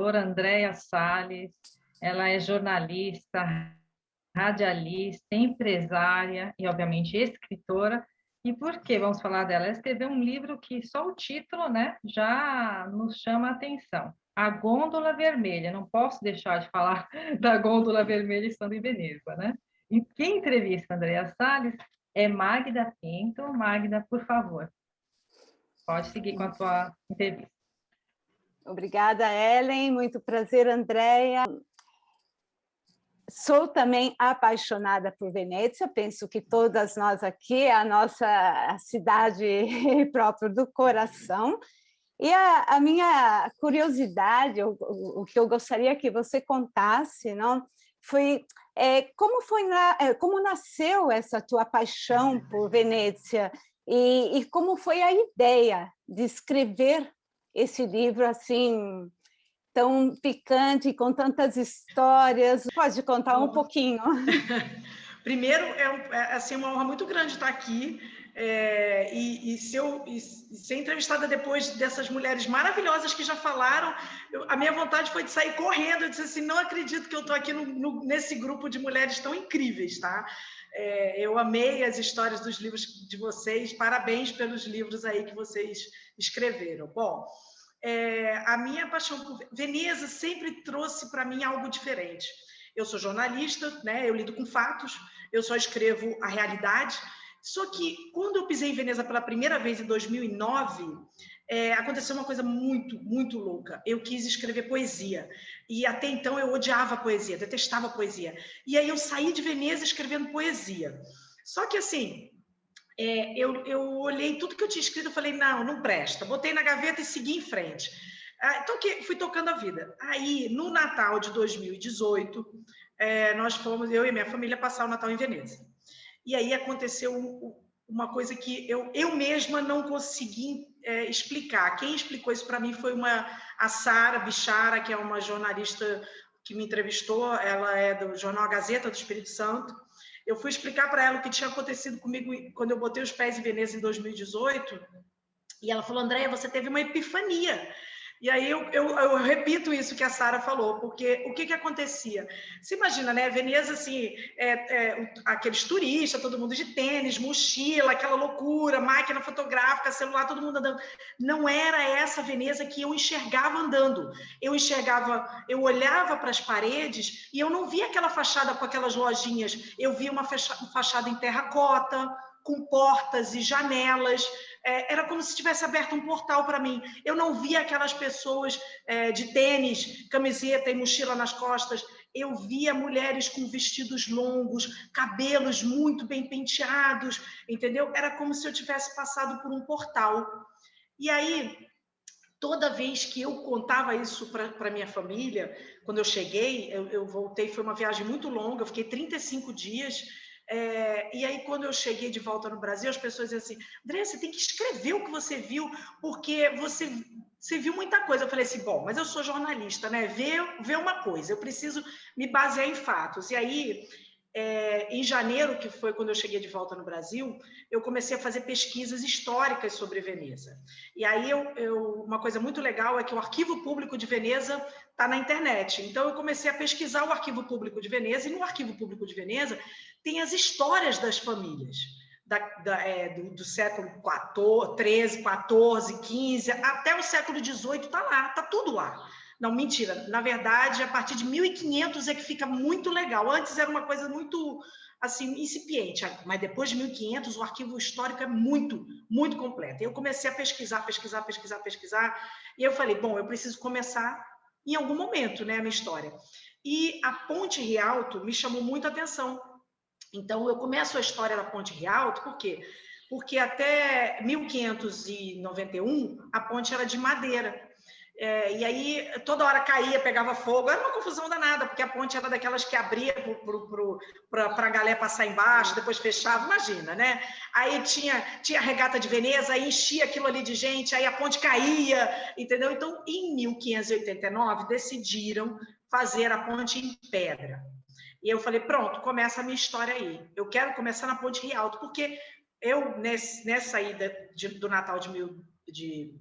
doutora Andréa Salles. Ela é jornalista, radialista, empresária e, obviamente, escritora. E por que vamos falar dela? Ela escreveu um livro que só o título, né, já nos chama a atenção. A Gôndola Vermelha. Não posso deixar de falar da Gôndola Vermelha estando em Veneza, né? E quem entrevista a Andréa Salles é Magda Pinto. Magda, por favor, pode seguir com a tua entrevista. Obrigada, Ellen. Muito prazer, Andréa. Sou também apaixonada por Veneza, penso que todas nós aqui, é a nossa cidade própria do coração. E a minha curiosidade, o que eu gostaria que você contasse, não, foi como nasceu essa tua paixão por Veneza e como foi a ideia de escrever esse livro assim tão picante, com tantas histórias. Pode contar um pouquinho? Primeiro, assim, uma honra muito grande estar aqui e ser entrevistada depois dessas mulheres maravilhosas que já falaram. A minha vontade foi de sair correndo. Eu disse assim, não acredito que eu estou aqui nesse grupo de mulheres tão incríveis, tá? Eu amei as histórias dos livros de vocês. Parabéns pelos livros aí que vocês escreveram. Bom, a minha paixão por Veneza sempre trouxe para mim algo diferente. Eu sou jornalista, né? Eu lido com fatos, eu só escrevo a realidade. Só que quando eu pisei em Veneza pela primeira vez em 2009, aconteceu uma coisa muito, muito louca. Eu quis escrever poesia e até então eu odiava poesia, detestava poesia. E aí eu saí de Veneza escrevendo poesia. Só que assim, eu olhei tudo que eu tinha escrito e falei, não presta. Botei na gaveta e segui em frente. Então, fui tocando a vida. Aí, no Natal de 2018, nós fomos, eu e minha família, passar o Natal em Veneza. E aí aconteceu uma coisa que eu mesma não consegui explicar. Quem explicou isso para mim foi a Sara Bichara, que é uma jornalista que me entrevistou. Ela é do jornal Gazeta do Espírito Santo. Eu fui explicar para ela o que tinha acontecido comigo quando eu botei os pés em Veneza em 2018, e ela falou, Andréa, você teve uma epifania. E aí eu repito isso que a Sara falou, porque o que acontecia? Você imagina, né? Veneza, assim, aqueles turistas, todo mundo de tênis, mochila, aquela loucura, máquina fotográfica, celular, todo mundo andando. Não era essa Veneza que eu enxergava andando. Eu olhava para as paredes e eu não via aquela fachada com aquelas lojinhas. Eu via uma fachada em terracota, com portas e janelas, era como se tivesse aberto um portal para mim. Eu não via aquelas pessoas de tênis, camiseta e mochila nas costas. Eu via mulheres com vestidos longos, cabelos muito bem penteados, entendeu? Era como se eu tivesse passado por um portal. E aí, toda vez que eu contava isso para minha família, quando eu cheguei, eu voltei, foi uma viagem muito longa, eu fiquei 35 dias, e aí quando eu cheguei de volta no Brasil, as pessoas diziam assim, Andréa, você tem que escrever o que você viu, porque você viu muita coisa. Eu falei assim, bom, mas eu sou jornalista, né? Ver uma coisa, eu preciso me basear em fatos. E aí, em janeiro, que foi quando eu cheguei de volta no Brasil, eu comecei a fazer pesquisas históricas sobre Veneza. E aí, uma coisa muito legal é que o Arquivo Público de Veneza está na internet. Então, eu comecei a pesquisar o Arquivo Público de Veneza, e no Arquivo Público de Veneza tem as histórias das famílias, do século XIII, XIV, XV, até o século XVIII, está lá, está tudo lá. Não, mentira. Na verdade, a partir de 1500 é que fica muito legal. Antes era uma coisa muito, assim, incipiente, mas depois de 1500 o arquivo histórico é muito, muito completo. Eu comecei a pesquisar, e eu falei, bom, eu preciso começar em algum momento, né, a minha história. E a Ponte Rialto me chamou muito a atenção. Então, eu começo a história da Ponte Rialto, por quê? Porque até 1591 a ponte era de madeira. E aí toda hora caía, pegava fogo, era uma confusão danada, porque a ponte era daquelas que abria para a galera passar embaixo, depois fechava, imagina, né? Aí tinha a regata de Veneza, aí enchia aquilo ali de gente, aí a ponte caía, entendeu? Então, em 1589, decidiram fazer a ponte em pedra. E eu falei, pronto, começa a minha história aí. Eu quero começar na Ponte Rialto, porque eu, nessa ida do Natal de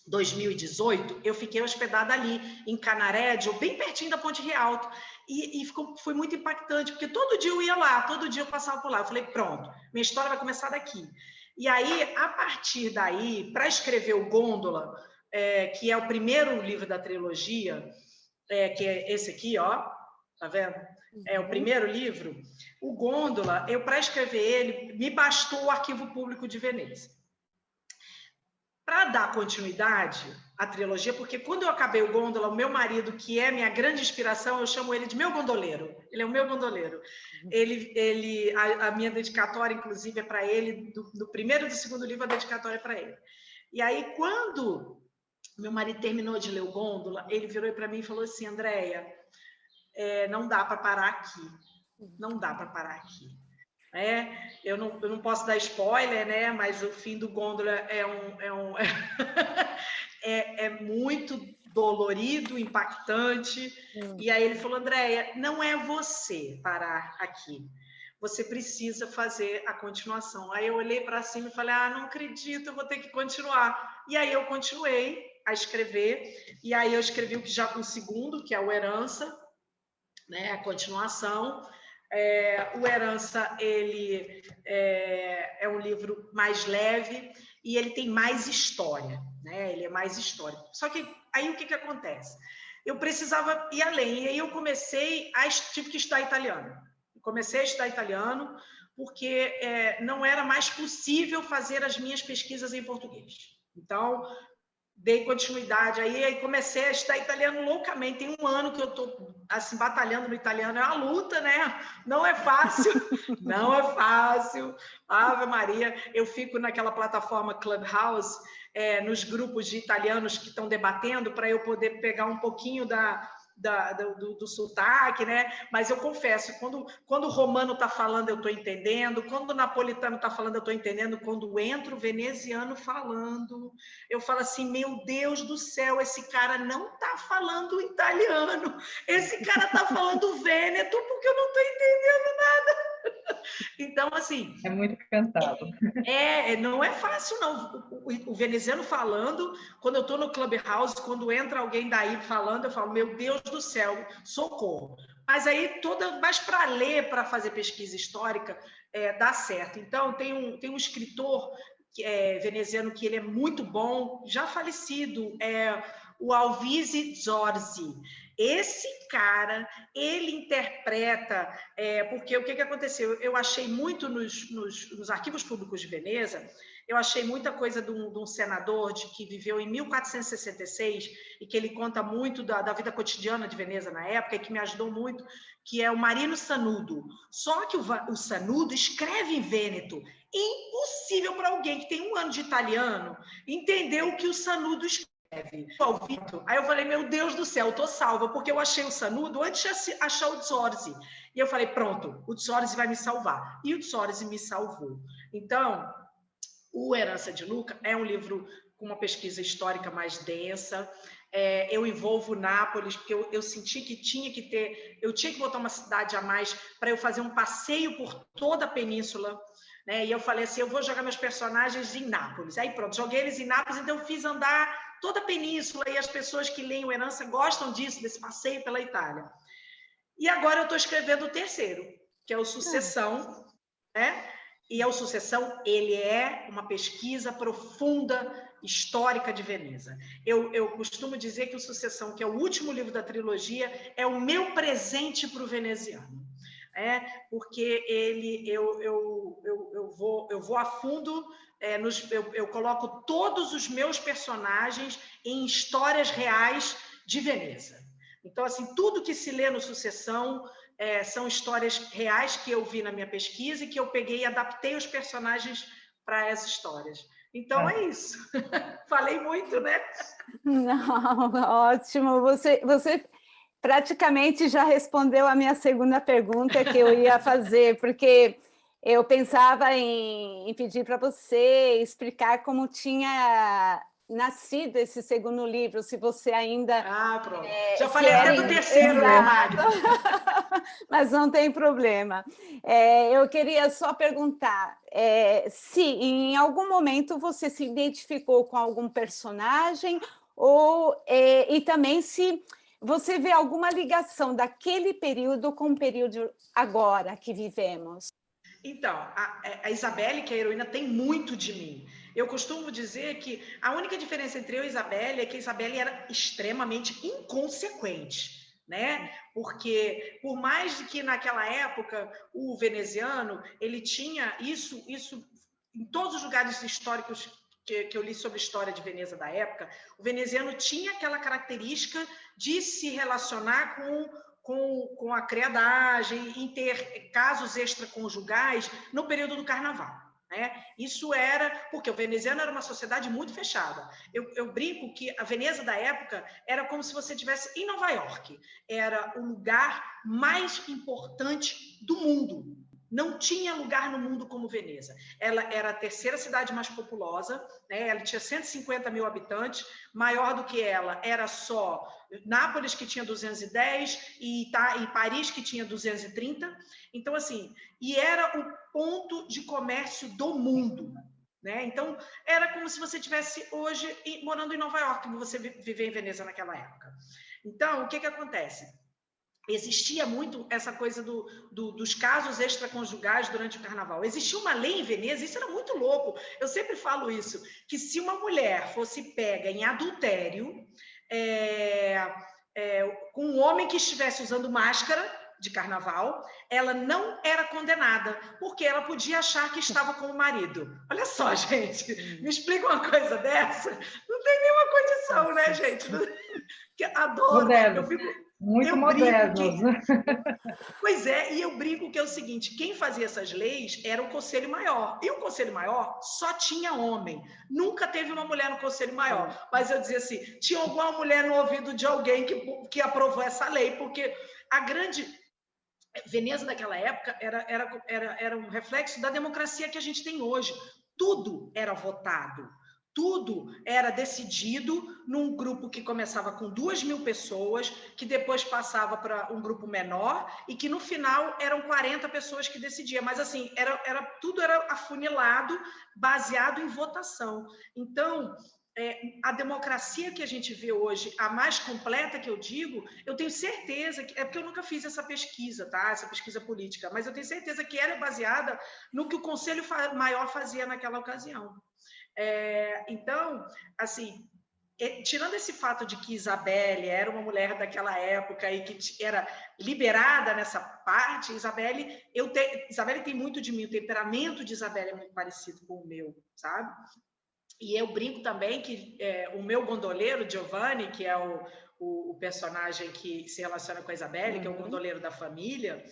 2018, eu fiquei hospedada ali, em Canarédio, bem pertinho da Ponte Rialto, e foi muito impactante, porque todo dia eu ia lá, todo dia eu passava por lá. Eu falei, pronto, minha história vai começar daqui. E aí, a partir daí, para escrever o Gôndola, que é o primeiro livro da trilogia, que é esse aqui, ó, tá vendo? É o primeiro livro. O Gôndola, para escrever ele, me bastou o Arquivo Público de Veneza. Para dar continuidade à trilogia, porque quando eu acabei o Gôndola, o meu marido, que é minha grande inspiração, eu chamo ele de meu gondoleiro. Ele é o meu gondoleiro. A minha dedicatória, inclusive, é para ele, do primeiro e do segundo livro, a dedicatória é para ele. E aí, quando meu marido terminou de ler o Gôndola, ele virou para mim e falou assim, Andréia, não dá para parar aqui. Não dá para parar aqui. Eu não posso dar spoiler, né? Mas o fim do Gôndola é muito dolorido, impactante. E aí ele falou, Andréia, não é você parar aqui. Você precisa fazer a continuação. Aí eu olhei para cima e falei, não acredito, eu vou ter que continuar. E aí eu continuei a escrever, e aí eu escrevi o segundo, que é o Herança, né? A continuação. O Herança, ele é um livro mais leve e ele tem mais história, né? Ele é mais histórico. Só que aí o que acontece? Eu precisava ir além, e aí eu tive que estudar italiano. Comecei a estudar italiano porque não era mais possível fazer as minhas pesquisas em português. Então, dei continuidade aí comecei a estudar italiano loucamente. Tem um ano que eu estou assim, batalhando no italiano, é uma luta, né? Não é fácil, não é fácil. Ave Maria, eu fico naquela plataforma Clubhouse, nos grupos de italianos que estão debatendo, para eu poder pegar um pouquinho do sotaque, né? Mas eu confesso, quando o romano está falando, eu estou entendendo, quando o napolitano está falando, eu estou entendendo, quando entra o veneziano falando, eu falo assim, meu Deus do céu, esse cara não está falando italiano, esse cara está falando vêneto, porque eu não estou entendendo nada. Então, assim... É muito cansado. Não é fácil, não. O veneziano falando, quando eu estou no Clubhouse, quando entra alguém daí falando, eu falo, meu Deus do céu, socorro. Mas aí, mas para ler, para fazer pesquisa histórica, dá certo. Então, tem um escritor veneziano que ele é muito bom, já falecido, o Alvise Zorzi. Esse cara, ele interpreta, porque o que aconteceu? Eu achei muito nos arquivos públicos de Veneza, eu achei muita coisa de um senador que viveu em 1466 e que ele conta muito da vida cotidiana de Veneza na época e que me ajudou muito, que é o Marino Sanudo. Só que o Sanudo escreve em vêneto. Impossível para alguém que tem um ano de italiano entender o que o Sanudo escreve. Aí eu falei, meu Deus do céu, eu tô salva, porque eu achei o Sanudo antes de achar o Zorzi. E eu falei, pronto, o Zorzi vai me salvar. E o Zorzi me salvou. Então, o Herança de Luca é um livro com uma pesquisa histórica mais densa. Eu envolvo Nápoles, porque eu senti que eu tinha que botar uma cidade a mais para eu fazer um passeio por toda a península. Né? E eu falei assim, eu vou jogar meus personagens em Nápoles. Aí pronto, joguei eles em Nápoles, então eu fiz andar toda a península, e as pessoas que leem o Herança gostam disso, desse passeio pela Itália. E agora eu estou escrevendo o terceiro, que é o Sucessão, né? E o Sucessão, ele é uma pesquisa profunda, histórica de Veneza. Eu costumo dizer que o Sucessão, que é o último livro da trilogia, é o meu presente para o veneziano. Porque eu vou a fundo, eu coloco todos os meus personagens em histórias reais de Veneza. Então, assim, tudo que se lê no Sucessão são histórias reais que eu vi na minha pesquisa e que eu peguei e adaptei os personagens para essas histórias. Então, é isso. Falei muito, né? Não, ótimo. Você praticamente já respondeu a minha segunda pergunta que eu ia fazer, porque eu pensava em pedir para você explicar como tinha nascido esse segundo livro, se você ainda... Ah, pronto. Já falei até do terceiro, né, Magda? Mas não tem problema. Eu queria só perguntar se em algum momento você se identificou com algum personagem e também se você vê alguma ligação daquele período com o período agora que vivemos. Então, a Isabelle, que é a heroína, tem muito de mim. Eu costumo dizer que a única diferença entre eu e Isabelle é que a Isabelle era extremamente inconsequente, né? Porque, por mais que naquela época o veneziano, ele tinha isso em todos os lugares históricos que eu li sobre a história de Veneza da época, o veneziano tinha aquela característica de se relacionar com a criadagem, em ter casos extraconjugais no período do carnaval. Né? Isso era porque o veneziano era uma sociedade muito fechada. Eu brinco que a Veneza da época era como se você estivesse em Nova York. Era o lugar mais importante do mundo. Não tinha lugar no mundo como Veneza. Ela era a terceira cidade mais populosa, né? Ela tinha 150 mil habitantes, maior do que ela era só Nápoles, que tinha 210, e Paris, que tinha 230. Então, assim, e era o ponto de comércio do mundo. Né? Então, era como se você estivesse hoje morando em Nova York, você viver em Veneza naquela época. Então, o que acontece? Existia muito essa coisa dos casos extraconjugais durante o carnaval. Existia uma lei em Veneza, isso era muito louco. Eu sempre falo isso, que se uma mulher fosse pega em adultério com um homem que estivesse usando máscara de carnaval, ela não era condenada, porque ela podia achar que estava com o marido. Olha só, gente, me explica uma coisa dessa? Não tem nenhuma condição, né, gente? Adoro. Moderno. Eu fico... Muito modernos. Pois é, e eu brinco que é o seguinte, quem fazia essas leis era o Conselho Maior, e o Conselho Maior só tinha homem, nunca teve uma mulher no Conselho Maior, mas eu dizia assim, tinha alguma mulher no ouvido de alguém que aprovou essa lei, porque a grande... Veneza daquela época era um reflexo da democracia que a gente tem hoje, tudo era votado. Tudo era decidido num grupo que começava com 2.000 pessoas, que depois passava para um grupo menor e que no final eram 40 pessoas que decidiam. Mas assim, tudo era afunilado, baseado em votação. Então, a democracia que a gente vê hoje, a mais completa que eu digo, eu tenho certeza que... É porque eu nunca fiz essa pesquisa, tá? Essa pesquisa política, mas eu tenho certeza que era baseada no que o Conselho Maior fazia naquela ocasião. Então, assim, tirando esse fato de que Isabelle era uma mulher daquela época e que era liberada nessa parte, Isabelle tem muito de mim, o temperamento de Isabelle é muito parecido com o meu, sabe? E eu brinco também que o meu gondoleiro, Giovanni, que é o personagem que se relaciona com a Isabelle, que é o gondoleiro da família,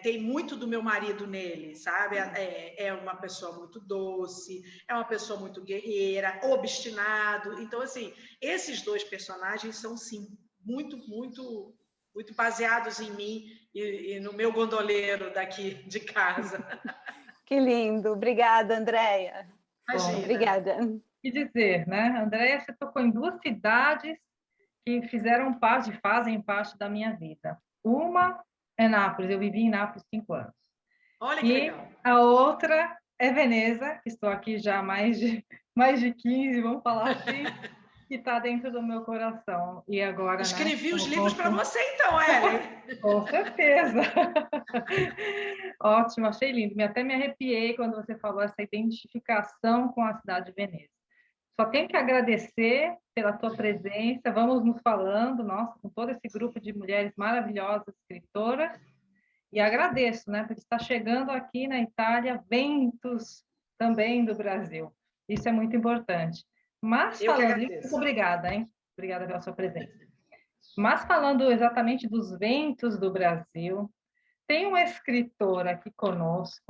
tem muito do meu marido nele, sabe? É uma pessoa muito doce, é uma pessoa muito guerreira, obstinado. Então, assim, esses dois personagens são, sim, muito, muito, muito baseados em mim e no meu gondoleiro daqui de casa. Que lindo. Obrigada, Andréia. Imagina. Obrigada. Que dizer, né? Andréia, você tocou em duas cidades que fazem parte da minha vida. Uma é Nápoles, eu vivi em Nápoles 5 anos. Olha que legal. A outra é Veneza, que estou aqui já há mais de 15, vamos falar assim, que está dentro do meu coração. E agora, escrevi os livros para você, então, Ellen. Com certeza. Ótimo, achei lindo. Até me arrepiei quando você falou essa identificação com a cidade de Veneza. Só tenho que agradecer pela tua presença, vamos nos falando, nossa, com todo esse grupo de mulheres maravilhosas, escritoras, e agradeço, né, por estar chegando aqui na Itália, ventos também do Brasil. Isso é muito importante. Mas falando isso, muito obrigada, hein? Obrigada pela sua presença. Mas falando exatamente dos ventos do Brasil, tem uma escritora aqui conosco,